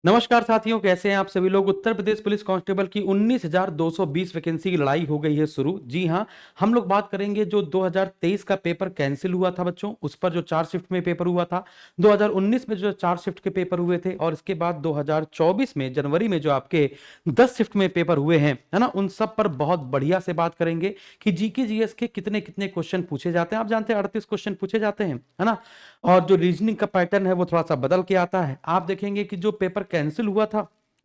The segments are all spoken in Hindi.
नमस्कार साथियों, कैसे हैं आप सभी लोग। उत्तर प्रदेश पुलिस कांस्टेबल की 19,220 वैकेंसी की लड़ाई हो गई है शुरू। जी हां, हम लोग बात करेंगे जो 2023 का पेपर कैंसिल हुआ था बच्चों, उस पर जो 4 शिफ्ट में पेपर हुआ था। 2019 में जो 4 शिफ्ट के पेपर हुए थे और इसके बाद 2024 में जनवरी में जो आपके 10 शिफ्ट में पेपर हुए हैं, है ना, उन सब पर बहुत बढ़िया से बात करेंगे कि जीके जीएस के कितने कितने क्वेश्चन पूछे जाते हैं। आप जानते हैं 38 क्वेश्चन पूछे जाते हैं, है ना। और जो रीजनिंग का पैटर्न है वो थोड़ा सा बदल के आता है। आप देखेंगे कि जो पेपर कैंसिल हुआ था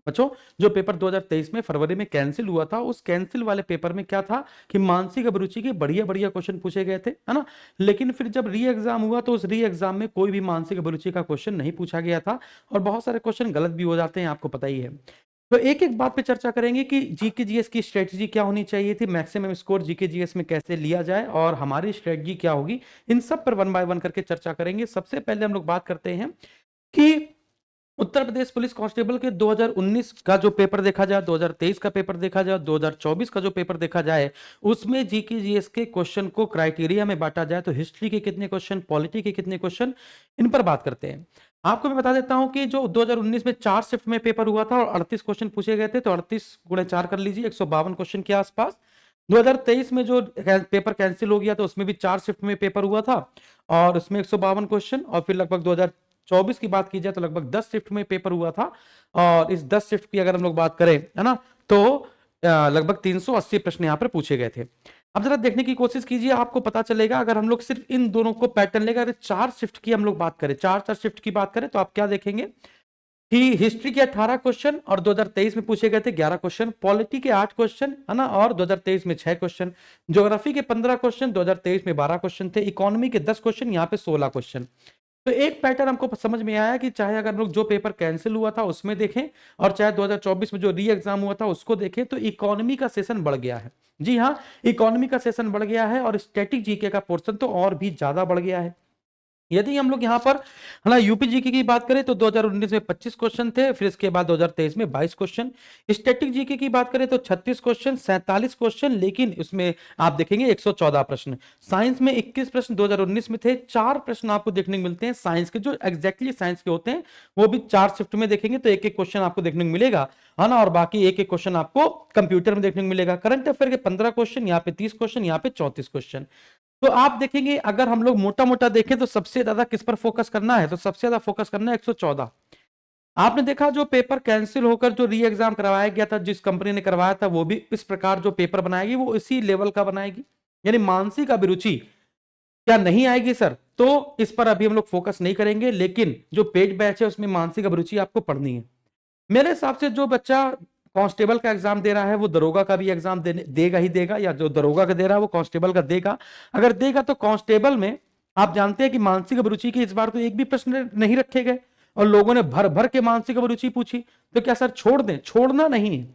बच्चों, जो पेपर 2023 में फरवरी में कैंसिल हुआ था, उस कैंसिल वाले पेपर में क्या था कि मानसिक अभिरुचि के बढ़िया बढ़िया क्वेश्चन पूछे गए थे, है ना। लेकिन फिर जब री एग्जाम हुआ तो उस री एग्जाम में कोई भी मानसिक अभिरुचि का क्वेश्चन नहीं पूछा गया था और बहुत सारे क्वेश्चन गलत भी हो जाते हैं, आपको पता ही है। तो एक एक बात पे चर्चा करेंगे कि जीके जीएस की स्ट्रेटजी क्या होनी चाहिए थी, मैक्सिमम स्कोर जीके जीएस में कैसे लिया जाए और हमारी स्ट्रेटजी क्या होगी। इन सब पर वन बाय वन करके चर्चा करेंगे। सबसे पहले हम लोग बात करते हैं कि उत्तर प्रदेश पुलिस कांस्टेबल के 2019 का जो पेपर देखा जाए, 2023 का पेपर देखा जाए, 2024 का जो पेपर देखा जाए, उसमें जीके जीएस के क्वेश्चन को क्राइटेरिया में बांटा जाए तो हिस्ट्री के कितने क्वेश्चन, पॉलिटी के कितने क्वेश्चन, इन पर बात करते हैं। आपको मैं बता देता हूं कि जो 2019 में 4 शिफ्ट में पेपर हुआ था और 38 क्वेश्चन पूछे गए थे, तो 38 गुणे 4 कर लीजिए, 152 क्वेश्चन के आसपास। 2023 में जो पेपर कैंसिल हो गया तो उसमें भी 4 शिफ्ट में पेपर हुआ था और उसमें 152 क्वेश्चन, और फिर लगभग 2024 की बात की जाए तो लगभग 10 शिफ्ट में पेपर हुआ था। और इस 10 शिफ्ट की अगर हम लोग बात करें, है ना, तो लगभग 380 प्रश्न यहां पर पूछे गए थे। अब जरा देखने की कोशिश कीजिए, आपको पता चलेगा अगर हम लोग सिर्फ इन दोनों को पैटर्न लेगा, अगर 4 शिफ्ट की हम लोग बात करें, 4 शिफ्ट की बात करें, तो आप क्या देखेंगे कि हिस्ट्री के 18 क्वेश्चन और 2023 में पूछे गए थे 11 क्वेश्चन, पॉलिटी के 8 क्वेश्चन, है ना, और 2023 में 6 क्वेश्चन, ज्योग्राफी के 15 क्वेश्चन, 2023 में 12 क्वेश्चन थे, इकोनॉमी के 10 क्वेश्चन, यहाँ पे 16 क्वेश्चन। तो एक पैटर्न हमको समझ में आया कि चाहे अगर लोग जो पेपर कैंसिल हुआ था उसमें देखें और चाहे 2024 में जो री एग्जाम हुआ था उसको देखें, तो इकोनॉमी का सेशन बढ़ गया है। जी हाँ, इकोनॉमी का सेशन बढ़ गया है और स्टैटिक जीके का पोर्शन तो और भी ज्यादा बढ़ गया है। यदि हम लोग यहां पर, है ना, यूपी जीके की बात करें तो 2019 में 25 क्वेश्चन थे, फिर इसके बाद 2023 में 22 क्वेश्चन। स्टैटिक जीके की बात करें तो 36 क्वेश्चन, 47 क्वेश्चन, लेकिन उसमें आप देखेंगे 114 प्रश्न। साइंस में 21 प्रश्न 2019 में थे, 4 प्रश्न आपको देखने को मिलते हैं साइंस के, जो एग्जैक्टली साइंस के होते हैं, वो भी 4 शिफ्ट में देखेंगे तो एक एक क्वेश्चन आपको देखने को मिलेगा, है ना, और बाकी एक एक क्वेश्चन आपको कंप्यूटर में देखने को मिलेगा। करंट अफेयर के 15 क्वेश्चन, यहाँ पे 30 क्वेश्चन, यहाँ पे 34 क्वेश्चन। तो आप देखेंगे अगर हम लोग मोटा मोटा देखें तो सबसे ज्यादा किस पर फोकस करना है, तो सबसे ज्यादा फोकस करना है 114। आपने देखा जो पेपर कैंसिल होकर जो री एग्जाम करवाया गया था, जिस कंपनी ने करवाया था, वो भी इस प्रकार जो पेपर बनाएगी वो इसी लेवल का बनाएगी, यानी मानसिक अभिरुचि क्या नहीं आएगी सर, तो इस पर अभी हम लोग फोकस नहीं करेंगे। लेकिन जो पेड बैच है उसमें मानसिक अभिरुचि आपको पढ़नी है। मेरे हिसाब से जो बच्चा कांस्टेबल का एग्जाम दे रहा है वो दरोगा का भी एग्जाम देगा ही देगा, या जो दरोगा का दे रहा है वो कांस्टेबल का देगा। अगर देगा तो कांस्टेबल में आप जानते हैं कि मानसिक अभिरुचि के इस बार तो एक भी प्रश्न नहीं रखे गए और लोगों ने भर भर के मानसिक अभिरुचि पूछी। तो क्या सर छोड़ दें? छोड़ना नहीं है,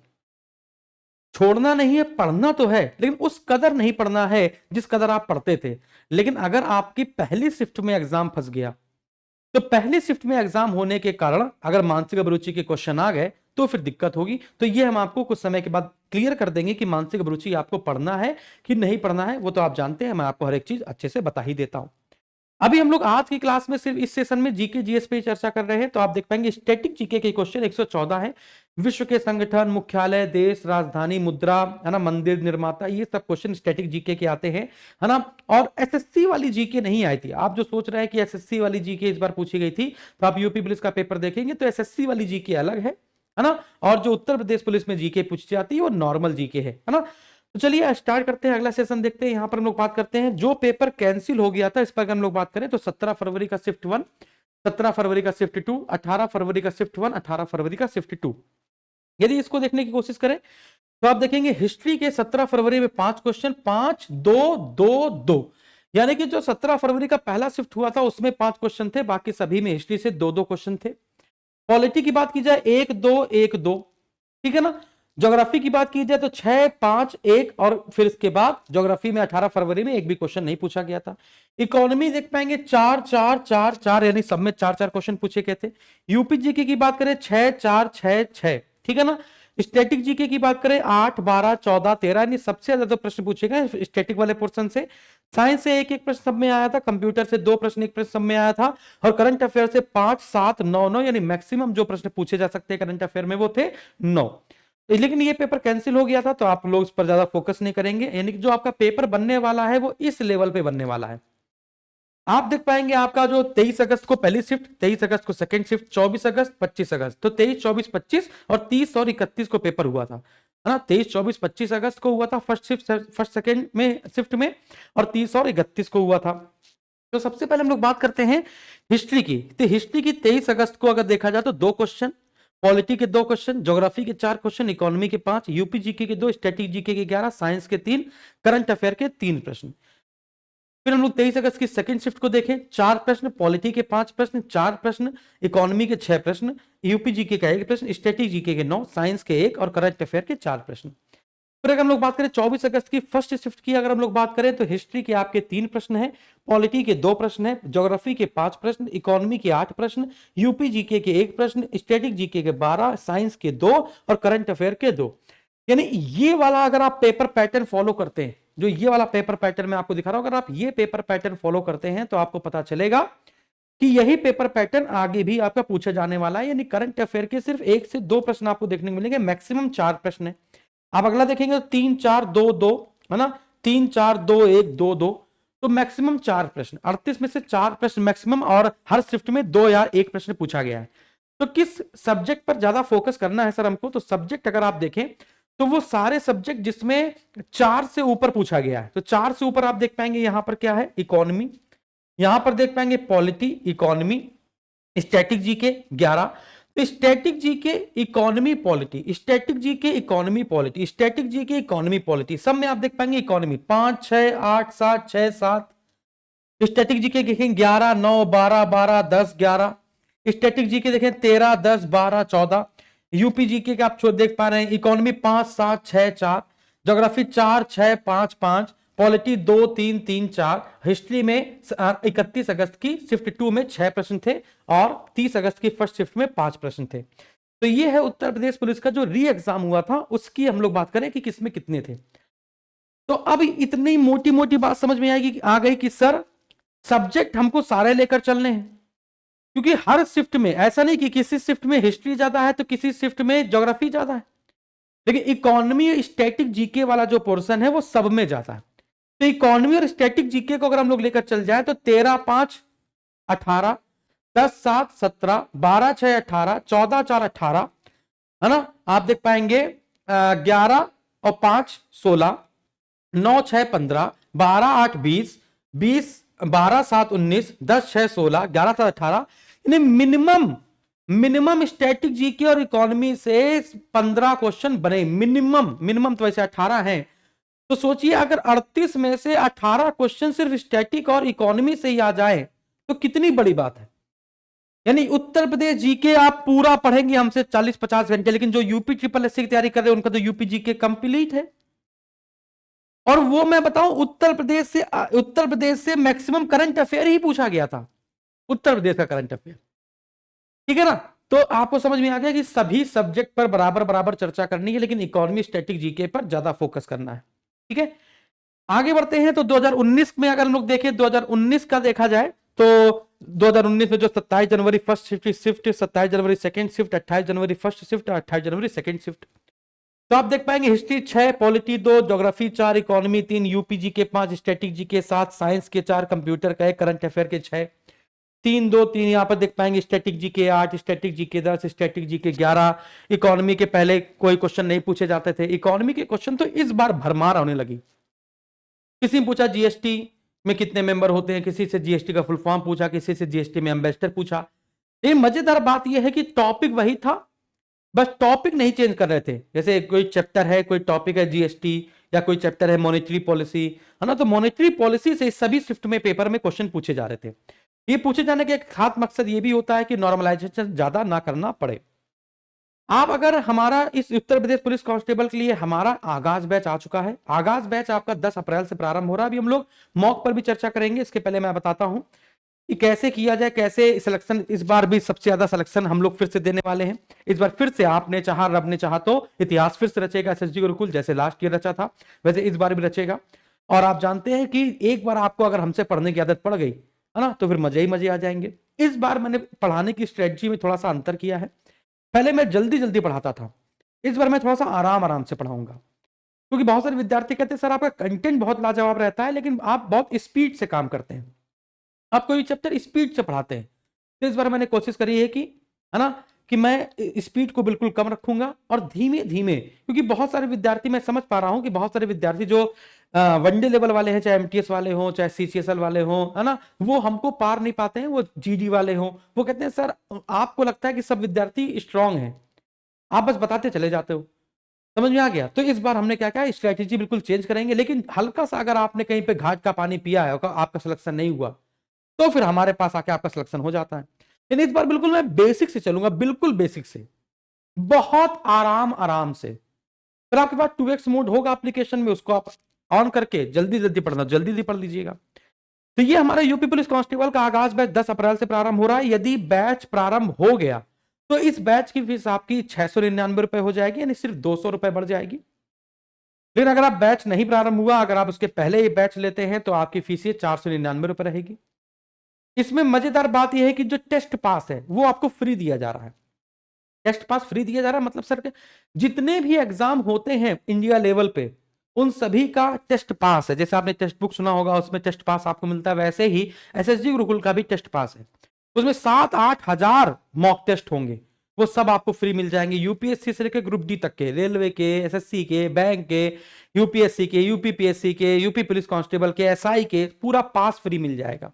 छोड़ना नहीं है, पढ़ना तो है, लेकिन उस कदर नहीं पढ़ना है जिस कदर आप पढ़ते थे। लेकिन अगर आपकी पहली शिफ्ट में एग्जाम फंस गया, तो पहली शिफ्ट में एग्जाम होने के कारण अगर मानसिक अभिरुचि के क्वेश्चन आ गए तो फिर दिक्कत होगी। तो ये हम आपको कुछ समय के बाद क्लियर कर देंगे कि मानसिक अभिरुचि आपको पढ़ना है कि नहीं पढ़ना है, वो तो आप जानते हैं, मैं आपको हर एक चीज अच्छे से बता ही देता हूं। अभी हम लोग आज की क्लास में सिर्फ इस सेशन में जीके जीएस पे चर्चा कर रहे हैं, तो आप देख पाएंगे स्टैटिक जीके के क्वेश्चन 114 है। विश्व के संगठन, मुख्यालय, देश, राजधानी, मुद्रा, है ना, मंदिर निर्माता, ये सब क्वेश्चन स्टैटिक जीके के आते हैं, है ना। और एसएससी वाली जीके नहीं आई थी। आप जो सोच रहे हैं कि एसएससी वाली जीके इस बार पूछी गई थी, तो आप यूपी पुलिस का पेपर देखेंगे तो एसएससी वाली जीके अलग है ना, और जो उत्तर प्रदेश पुलिस में जीके पूछी जाती है वो नॉर्मल जीके है ना। तो चलिए स्टार्ट करते हैं, अगला सेशन देखते हैं। यहां पर हम लोग बात करते हैं जो पेपर कैंसिल हो गया था, इस पर हम लोग बात करें तो 17 फरवरी का शिफ्ट 1, 17 फरवरी का शिफ्ट 2, 18 फरवरी का शिफ्ट 1, 18 फरवरी का शिफ्ट 2। यदि इसको देखने की कोशिश करें तो आप देखेंगे हिस्ट्री के 17 फरवरी में 5 क्वेश्चन, 5 2 2 2, यानी कि जो 17 फरवरी का पहला शिफ्ट हुआ था उसमें 5 क्वेश्चन थे, बाकी सभी में हिस्ट्री से 2 2 क्वेश्चन थे। पॉलिटी की बात की जाए 1 2 1 2, ठीक है ना। ज्योग्राफी की बात की जाए तो 6 5 1, और फिर इसके बाद ज्योग्राफी में 18 फरवरी में एक भी क्वेश्चन नहीं पूछा गया था। इकोनॉमी देख पाएंगे 4 4 4 4, यानी सब में 4 4 क्वेश्चन पूछे गए थे। यूपी जीके की बात करें 6 4 6 6, ठीक है ना। स्टैटिक जीके की बात करें 8 12 14 13, यानी सबसे ज्यादा प्रश्न पूछे गए स्टैटिक वाले पोर्शन से। साइंस से एक एक प्रश्न सब में आया था, कंप्यूटर से 2 प्रश्न एक प्रश्न सब में आया था, और करंट अफेयर से 5, 7, 9, 9 यानी मैक्सिमम जो प्रश्न पूछे जा सकते हैं करंट अफेयर में वो थे 9। लेकिन ये पेपर कैंसिल हो गया था तो आप लोग इस पर ज्यादा फोकस नहीं करेंगे, यानी कि जो आपका पेपर बनने वाला है वो इस लेवल पे बनने वाला है। आप देख पाएंगे आपका जो 23 अगस्त को पहली शिफ्ट, 23 अगस्त को सेकंड शिफ्ट, 24 अगस्त, 25 अगस्त, तो 23, 24, 25 और 30 और 31 को पेपर हुआ था, है ना। 23, 24, 25 अगस्त को हुआ था फर्स्ट शिफ्ट, फर्स्ट सेकंड में शिफ्ट में, और 30 और 31 को हुआ था। तो सबसे पहले हम लोग बात करते हैं हिस्ट्री की। तो हिस्ट्री की 23 अगस्त को अगर देखा जाए तो 2 क्वेश्चन, पॉलिटी के 2 क्वेश्चन, ज्योग्राफी के 4 क्वेश्चन, इकोनॉमी के 5, यूपी जीके के 2, स्टैटिक जीके के 11, साइंस के 3, करंट अफेयर के 3 प्रश्न। फिर हम लोग 23 अगस्त की सेकंड शिफ्ट को देखें, 4 प्रश्न, पॉलिटी के 5 प्रश्न, 4 प्रश्न, इकोनॉमी के 6 प्रश्न, यूपी जीके का 1 प्रश्न, स्टैटिक जीके के 9, साइंस के 1 और करंट अफेयर के 4 प्रश्न। फिर अगर हम लोग बात करें 24 अगस्त की फर्स्ट शिफ्ट की, अगर हम लोग बात करें तो हिस्ट्री के आपके 3 प्रश्न हैं, पॉलिटी के 2 प्रश्न हैं, ज्योग्राफी के 5 प्रश्न, इकोनॉमी के 8 प्रश्न, यूपी जीके के 1 प्रश्न, स्टैटिक जीके के 12, साइंस के 2 और करंट अफेयर के 2। यानी ये वाला अगर आप पेपर पैटर्न फॉलो करते हैं, जो ये वाला पेपर पैटर्न मैं आपको दिखा रहा हूं, अगर आप ये पेपर पैटर्न फॉलो करते हैं तो आपको पता चलेगा कि यही पेपर पैटर्न आगे भी आपका पूछा जाने वाला है। यानी करंट अफेयर के सिर्फ 1 से 2 प्रश्न आपको देखने को मिलेंगे, मैक्सिमम 4 प्रश्न है। आप अगला देखेंगे तो 3, 4, 2, 2, है ना, 3, 4, 2, 1, 2, 2, तो मैक्सिमम 4 प्रश्न, 38 में से 4 प्रश्न मैक्सिमम, और हर शिफ्ट में 2 या 1 प्रश्न पूछा गया है। तो किस सब्जेक्ट पर ज्यादा फोकस करना है सर हमको, तो सब्जेक्ट अगर आप देखें तो वो सारे सब्जेक्ट जिसमें 4 से ऊपर पूछा गया है। तो 4 से ऊपर आप देख पाएंगे यहां पर क्या है, इकोनॉमी, यहां पर देख पाएंगे पॉलिटी, इकोनॉमी, स्टैटिक जीके 11, तो static GK, economy, polity, static GK, economy, polity, static GK, economy, polity, सब में आप देख पाएंगे इकोनॉमी 5, 6, 8, 7, 6, 7, स्टैटिक जीके देखें 11, 9, 12, 12, 10, 11, स्टैटिक जीके देखें 13, 10, 12, 14, यूपी जीके का आप देख पा रहे हैं इकोनॉमी 5, 7, 6, 4, ज्योग्राफी 4, 6, 5, 5, पॉलिटी 2, 3, 3, 4, हिस्ट्री में 31 अगस्त की शिफ्ट 2 में 6 प्रश्न थे और 30 अगस्त की फर्स्ट शिफ्ट में 5 प्रश्न थे। तो ये है उत्तर प्रदेश पुलिस का जो री एग्जाम हुआ था, उसकी हम लोग बात करें कि किसमें कितने थे। तो अब इतनी मोटी मोटी बात समझ में आएगी, आ गई कि सर सब्जेक्ट हमको सारे लेकर चलने हैं, क्योंकि हर शिफ्ट में ऐसा नहीं कि किसी शिफ्ट में हिस्ट्री ज्यादा है तो किसी शिफ्ट में ज्योग्राफी ज्यादा है, लेकिन इकोनॉमी स्टैटिक जीके वाला जो पोर्शन है वो सब में ज्यादा है। तो इकोनॉमी और स्टैटिक जीके को अगर हम लोग लेकर चल जाए तो 13, 5, 18, 10, 7, 17, 12, 6, 18, 14, 4, 18, है ना। आप देख पाएंगे 11 और 5, 16, 9, 6, 15, 12, 8, 20, 20, 12, 7, 19, 10, 6, 16, 11, 7, 18, मिनिमम स्टैटिक जीके और इकोनॉमी से 15 क्वेश्चन बने, मिनिमम तो वैसे 18 हैं। तो सोचिए अगर 38 में से 18 क्वेश्चन सिर्फ स्टैटिक और इकोनॉमी से ही आ जाए तो कितनी बड़ी बात है। यानी उत्तर प्रदेश जीके आप पूरा पढ़ेंगे हमसे 40-50 घंटे, लेकिन जो यूपी ट्रिपल एससी की तैयारी कर रहे हैं उनका तो यूपी जीके कंप्लीट है। और वो मैं बताऊं उत्तर प्रदेश से मैक्सिमम करंट अफेयर ही पूछा गया था, उत्तर प्रदेश का करंट अफेयर, ठीक है ना। तो आपको समझ में आ गया कि सभी सब्जेक्ट पर बराबर बराबर चर्चा करनी है, लेकिन इकोनॉमी स्टैटिक जीके पर ज्यादा फोकस करना है, ठीक है। आगे बढ़ते हैं तो 2019 में अगर हम लोग देखें, 2019 का देखा जाए तो 2019 में जो 27 जनवरी फर्स्ट शिफ्ट, 27 जनवरी सेकंड शिफ्ट, 28 जनवरी फर्स्ट शिफ्ट, 28 जनवरी सेकंड शिफ्ट, तो आप देख पाएंगे history 6, polity 2, geography 4, economy 3, UP GK 5, static GK 7, science के 4, कंप्यूटर का 1, करंट अफेयर के 6, 3, 2, 3, यहां पर देख पाएंगे static GK 8, static GK 10, static GK 11। Economy के पहले कोई क्वेश्चन नहीं पूछे जाते थे, इकोनॉमी के क्वेश्चन तो इस बार भरमार होने लगी। किसी ने पूछा जीएसटी में कितने मेंबर होते हैं, किसी से जीएसटी का फुल फॉर्म पूछा, किसी से जीएसटी में एम्बेसडर पूछा। ये मजेदार बात यह है कि टॉपिक वही था, बस टॉपिक नहीं चेंज कर रहे थे। जैसे कोई चैप्टर है, कोई टॉपिक है जीएसटी, या कोई चैप्टर है मॉनेटरी पॉलिसी, है ना, तो मॉनेटरी पॉलिसी से सभी शिफ्ट में पेपर में क्वेश्चन पूछे जा रहे थे। ये पूछे जाने का एक खास मकसद ये भी होता है कि नॉर्मलाइजेशन ज्यादा ना करना पड़े। आप अगर हमारा इस उत्तर प्रदेश पुलिस कांस्टेबल के लिए हमारा आगाज बैच आ चुका है, आगाज बैच आपका 10 अप्रैल से प्रारंभ हो रहा है। अभी हम लोग मॉक पर भी चर्चा करेंगे, इसके पहले मैं बताता हूं कि कैसे किया जाए, कैसे सिलेक्शन, इस बार भी सबसे ज्यादा सिलेक्शन हम लोग फिर से देने वाले हैं। इस बार फिर से आपने चाहा, रब ने चाहा तो इतिहास फिर से रचेगा एसएसजी गुरुकुल, जैसे लास्ट ईयर रचा था वैसे इस बार भी रचेगा। और आप जानते हैं कि एक बार आपको अगर हमसे पढ़ने की आदत पड़ गई है ना, तो फिर मजे ही मजे आ जाएंगे। इस बार मैंने पढ़ाने की स्ट्रेटजी में थोड़ा सा अंतर किया है। पहले मैं जल्दी जल्दी पढ़ाता था, इस बार मैं थोड़ा सा आराम आराम से पढ़ाऊंगा। क्योंकि बहुत सारे विद्यार्थी कहते हैं सर आपका कंटेंट बहुत लाजवाब रहता है, लेकिन आप बहुत स्पीड से काम करते हैं, आप कोई चैप्टर स्पीड से पढ़ाते हैं। तो इस बार मैंने कोशिश करी है कि, है ना, कि मैं स्पीड को बिल्कुल कम रखूंगा और धीमे धीमे, क्योंकि बहुत सारे विद्यार्थी, मैं समझ पा रहा हूं कि बहुत सारे विद्यार्थी जो वनडे लेवल वाले हैं, चाहे एमटीएस वाले हों चाहे सीसीएसएल वाले हों, है ना, वो हमको पार नहीं पाते हैं, वो जीडी वाले हों, वो कहते हैं सर आपको लगता है कि सब विद्यार्थी स्ट्रांग हैं, आप बस बताते चले जाते हो। समझ में आ गया? तो इस बार हमने क्या किया, स्ट्रेटेजी बिल्कुल चेंज करेंगे, लेकिन हल्का सा अगर आपने कहीं पे घाट का पानी पिया है, आपका सिलेक्शन नहीं हुआ, तो फिर हमारे पास आके आपका सिलेक्शन हो जाता है। लेकिन इस बार बिल्कुल मैं बेसिक से चलूंगा, बिल्कुल बेसिक से, बहुत आराम आराम से। फिर आपके पास 2x मोड होगा एप्लीकेशन में, उसको आप ऑन करके जल्दी जल्दी पढ़ना, जल्दी जल्दी पढ़ लीजिएगा। तो ये हमारा यूपी पुलिस कांस्टेबल का आगाज बैच 10 अप्रैल से प्रारंभ हो रहा है। यदि बैच प्रारंभ हो गया तो इस बैच की फीस आपकी 699 रुपए हो जाएगी, यानी सिर्फ 200 रुपए बढ़ जाएगी। लेकिन अगर आप बैच नहीं प्रारंभ हुआ, अगर आप उसके पहले ही बैच लेते हैं, तो आपकी फीस ये 499 रुपए रहेगी। इसमें मजेदार बात यह है कि जो टेस्ट पास है वो आपको फ्री दिया जा रहा है। टेस्ट पास फ्री दिया जा रहा है मतलब सर जितने भी एग्जाम होते हैं इंडिया लेवल पे, उन सभी का टेस्ट पास है। जैसे आपने टेक्स्ट बुक सुना होगा, उसमें टेस्ट पास आपको मिलता है, वैसे ही एसएसजी गुरुकुल का भी टेस्ट पास है। उसमें 7-8 हजार मॉक टेस्ट होंगे, वो सब आपको फ्री मिल जाएंगे। यूपीएससी से लेकर ग्रुप डी तक के, रेलवे के, एसएससी के, बैंक के, यूपीएससी के, यूपीपीएससी के, यूपी पुलिस कांस्टेबल के, एसआई के, पूरा पास फ्री मिल जाएगा।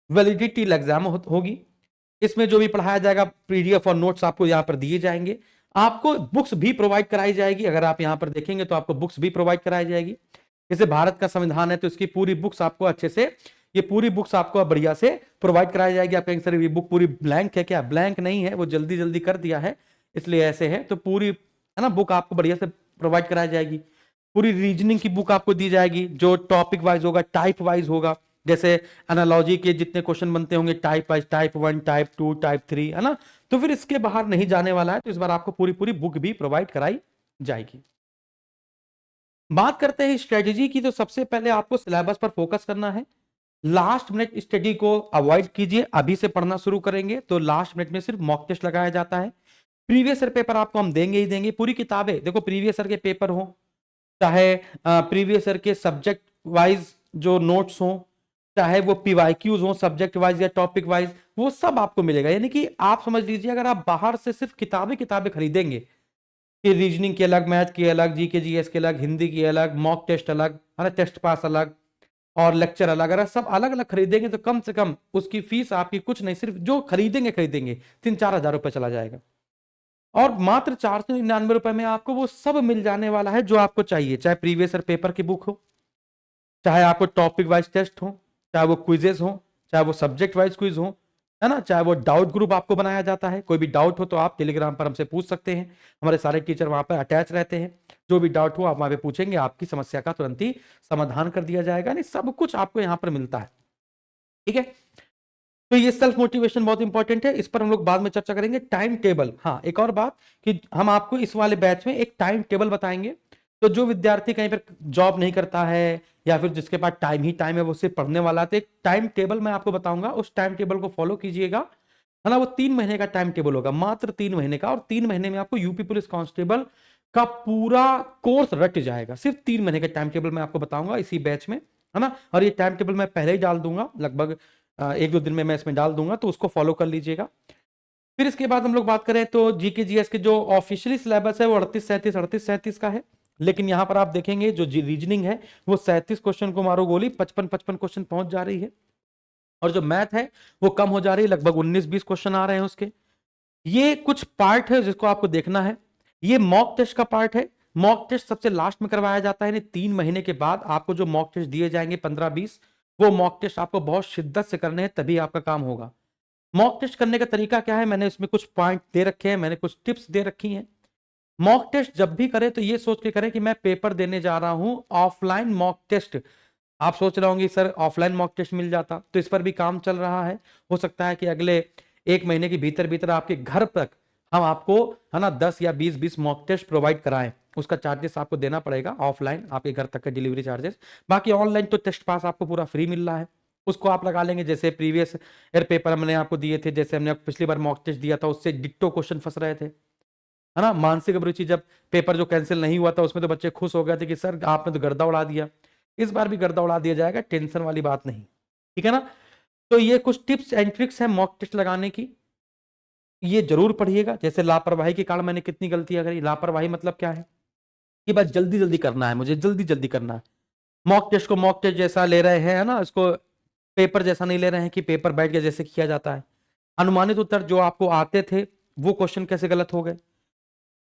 वैलिडिटी एग्जाम होगी, इसमें जो भी पढ़ाया जाएगा पीडीएफ और नोट्स आपको यहां पर दिए जाएंगे। आपको बुक्स भी प्रोवाइड कराई जाएगी, अगर आप यहां पर देखेंगे तो आपको बुक्स भी प्रोवाइड कराई जाएगी। जैसे भारत का संविधान है तो इसकी पूरी बुक्स आपको अच्छे से, ये पूरी बुक्स आपको बढ़िया से प्रोवाइड कराई जाएगी। आप कहेंगे सर ये बुक पूरी ब्लैंक है क्या? ब्लैंक नहीं है, वो जल्दी जल्दी कर दिया है इसलिए ऐसे है। तो पूरी, है ना, बुक आपको बढ़िया से प्रोवाइड कराई जाएगी। पूरी रीजनिंग की बुक आपको दी जाएगी, जो टॉपिक वाइज होगा, टाइप वाइज होगा। जैसे एनालॉजी के जितने क्वेश्चन बनते होंगे type wise, type 1, type 2, type 3, है ना, तो फिर इसके बाहर नहीं जाने वाला है। तो इस बार आपको पूरी पूरी बुक भी प्रोवाइड कराई जाएगी। बात करते हैं स्ट्रेटेजी की, तो सबसे पहले आपको सिलेबस पर फोकस करना है। लास्ट मिनट स्टडी को अवॉइड कीजिए, अभी से पढ़ना शुरू करेंगे तो लास्ट मिनट में सिर्फ मॉक टेस्ट लगाया जाता है। प्रीवियस ईयर पेपर आपको हम देंगे ही देंगे, पूरी किताबें देखो, प्रीवियस ईयर के पेपर हो, चाहे प्रीवियस ईयर के सब्जेक्ट वाइज जो नोट्स हो, चाहे वो पीवाईक्यूज हो सब्जेक्ट वाइज या टॉपिक वाइज, वो सब आपको मिलेगा। यानी कि आप समझ लीजिए, अगर आप बाहर से सिर्फ किताबें किताबें खरीदेंगे, कि रीजनिंग की अलग, मैथ की अलग, जीके जीएस के अलग, हिंदी की अलग, मॉक टेस्ट अलग, है ना, टेस्ट पास अलग और लेक्चर अलग, अगर सब अलग अलग खरीदेंगे तो कम से कम उसकी फीस आपकी कुछ नहीं, सिर्फ जो खरीदेंगे 3-4 हजार रुपए चला जाएगा। और मात्र 499 रुपए में आपको वो सब मिल जाने वाला है जो आपको चाहिए, चाहे प्रीवियस ईयर पेपर की बुक हो, चाहे आपको टॉपिक वाइज टेस्ट हो, चाहे वो क्विजेस हो, चाहे वो सब्जेक्ट वाइज क्विज हो, है ना, चाहे वो डाउट ग्रुप आपको बनाया जाता है। कोई भी डाउट हो तो आप टेलीग्राम पर हमसे पूछ सकते हैं, हमारे सारे टीचर वहां पर अटैच रहते हैं। जो भी डाउट हो आप वहां पे पूछेंगे, आपकी समस्या का तुरंत ही समाधान कर दिया जाएगा। नहीं, सब कुछ आपको यहाँ पर मिलता है, ठीक है। तो ये सेल्फ मोटिवेशन बहुत इंपॉर्टेंट है, इस पर हम लोग बाद में चर्चा करेंगे। टाइम टेबल, हाँ एक और बात कि हम आपको इस वाले बैच में एक टाइम टेबल बताएंगे। तो जो विद्यार्थी कहीं पर जॉब नहीं करता है या फिर जिसके पास टाइम ही टाइम है, वो सिर्फ पढ़ने वाला है, तो एक टाइम टेबल मैं आपको बताऊंगा, उस टाइम टेबल को फॉलो कीजिएगा, है ना। वो 3 महीने का टाइम टेबल होगा, मात्र 3 महीने का, और 3 महीने में आपको यूपी पुलिस कांस्टेबल का पूरा कोर्स रट जाएगा। सिर्फ 3 महीने का टाइम टेबल मैं आपको बताऊंगा इसी बैच में, है ना। और ये टाइम टेबल मैं पहले ही डाल दूंगा, लगभग 1-2 दिन में मैं इसमें डाल दूंगा, तो उसको फॉलो कर लीजिएगा। फिर इसके बाद हम लोग बात करें तो जीके जीएस के जो ऑफिशियली सिलेबस है वो 38-37 का है। लेकिन यहां पर आप देखेंगे जो रीजनिंग है वो 37 क्वेश्चन को मारो गोली 55 क्वेश्चन पहुंच जा रही है, और जो मैथ है वो कम हो जा रही है, लगभग 19-20 क्वेश्चन आ रहे हैं उसके। ये कुछ पार्ट है जिसको आपको देखना है। ये मॉक टेस्ट का पार्ट है। मॉक टेस्ट सबसे लास्ट में करवाया जाता है, 3 महीने के बाद आपको जो मॉक टेस्ट दिए जाएंगे 15-20, वो मॉक टेस्ट आपको बहुत शिद्दत से करने हैं, तभी आपका काम होगा। मॉक टेस्ट करने का तरीका क्या है, मैंने इसमें कुछ पॉइंट दे रखे हैं, मैंने कुछ टिप्स दे रखी हैं। मॉक टेस्ट जब भी करें तो ये सोच के करें कि मैं पेपर देने जा रहा हूं ऑफलाइन मॉक टेस्ट। आप सोच रहे होंगे सर ऑफलाइन मॉक टेस्ट मिल जाता, तो इस पर भी काम चल रहा है। हो सकता है कि अगले 1 महीने के भीतर भीतर आपके घर तक हम आपको, है ना, 10 या 20 मॉक टेस्ट प्रोवाइड कराएं। उसका चार्जेस आपको देना पड़ेगा ऑफलाइन, आपके घर तक का डिलीवरी चार्जेस। बाकी ऑनलाइन तो टेस्ट पास आपको पूरा फ्री मिल रहा है, उसको आप लगा लेंगे। जैसे प्रीवियस ईयर पेपर हमने आपको दिए थे, जैसे हमने आपको पिछली बार मॉक टेस्ट दिया था, उससे डिट्टो क्वेश्चन फंस रहे थे, है ना। मानसिक अभिरुचि जब पेपर जो कैंसिल नहीं हुआ था उसमें तो बच्चे खुश हो गए थे कि सर आपने तो गर्दा उड़ा दिया। इस बार भी गर्दा उड़ा दिया जाएगा, टेंशन वाली बात नहीं, ठीक है ना। तो ये कुछ टिप्स एंड ट्रिक्स है मॉक टेस्ट लगाने की, ये जरूर पढ़िएगा। जैसे लापरवाही के कारण मैंने कितनी गलतियां करी। लापरवाही मतलब क्या है कि बस जल्दी जल्दी करना है, मुझे जल्दी जल्दी करना है। मॉक टेस्ट को मॉक टेस्ट जैसा ले रहे हैं, है ना, इसको पेपर जैसा नहीं ले रहे हैं कि पेपर बैठ के जैसे किया जाता है। अनुमानित उत्तर जो आपको आते थे वो क्वेश्चन कैसे गलत हो गए,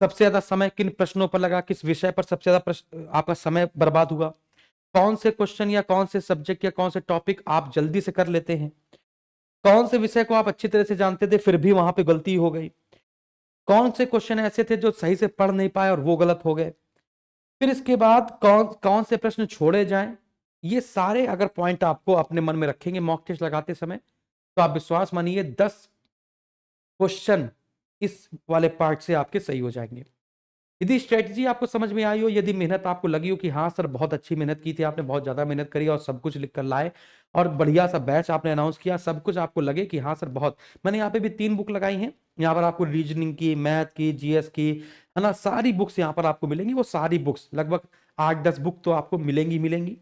सबसे ज्यादा समय किन प्रश्नों पर लगा, किस विषय पर सबसे ज्यादा प्रश्न आपका समय बर्बाद हुआ, कौन से क्वेश्चन या कौन से सब्जेक्ट या कौन से टॉपिक आप जल्दी से कर लेते हैं, कौन से विषय को आप अच्छी तरह से जानते थे फिर भी वहां पे गलती हो गई, कौन से क्वेश्चन ऐसे थे जो सही से पढ़ नहीं पाए और वो गलत हो गए, फिर इसके बाद कौन कौन से प्रश्न छोड़े जाएं। ये सारे अगर पॉइंट आपको अपने मन में रखेंगे मॉक टेस्ट लगाते समय, तो आप विश्वास मानिए 10 क्वेश्चन इस वाले पार्ट से आपके सही हो जाएंगे। यदि स्ट्रेटजी आपको समझ में आई हो, यदि मेहनत आपको लगी हो कि हाँ सर बहुत अच्छी मेहनत की थी आपने, बहुत ज्यादा मेहनत करी और सब कुछ लिख कर लाए और बढ़िया सा बैच आपने अनाउंस किया, सब कुछ आपको लगे कि हाँ सर बहुत, मैंने यहाँ पे भी 3 बुक लगाई हैं, यहाँ पर आपको रीजनिंग की, मैथ की, जीएस की, है ना, सारी बुक्स यहाँ पर आपको मिलेंगी। वो सारी बुक्स लगभग 8-10 बुक तो आपको मिलेंगी मिलेंगी,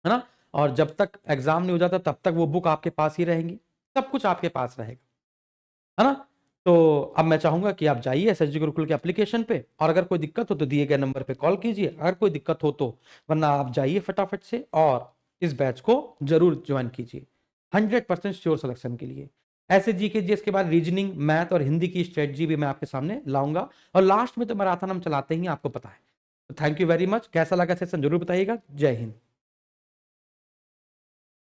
है ना। और जब तक एग्जाम नहीं हो जाता तब तक वो बुक आपके पास ही रहेंगी, सब कुछ आपके पास रहेगा, है ना। तो अब मैं चाहूंगा कि आप जाइए एसएसजी गुरुकुल के एप्लीकेशन पे, और अगर कोई दिक्कत हो तो दिए गए नंबर पे कॉल कीजिए, अगर कोई दिक्कत हो तो, वरना आप जाइए फटाफट से और इस बैच को जरूर ज्वाइन कीजिए 100% श्योर सिलेक्शन के लिए। ऐसे जीके जीएस के बाद रीजनिंग, मैथ और हिंदी की स्ट्रेटजी भी मैं आपके सामने लाऊंगा, और लास्ट में तो मैराथन हम चलाते ही आपको पता है। तो थैंक यू वेरी मच, कैसा लगा सेशन जरूर बताइएगा। जय हिंद।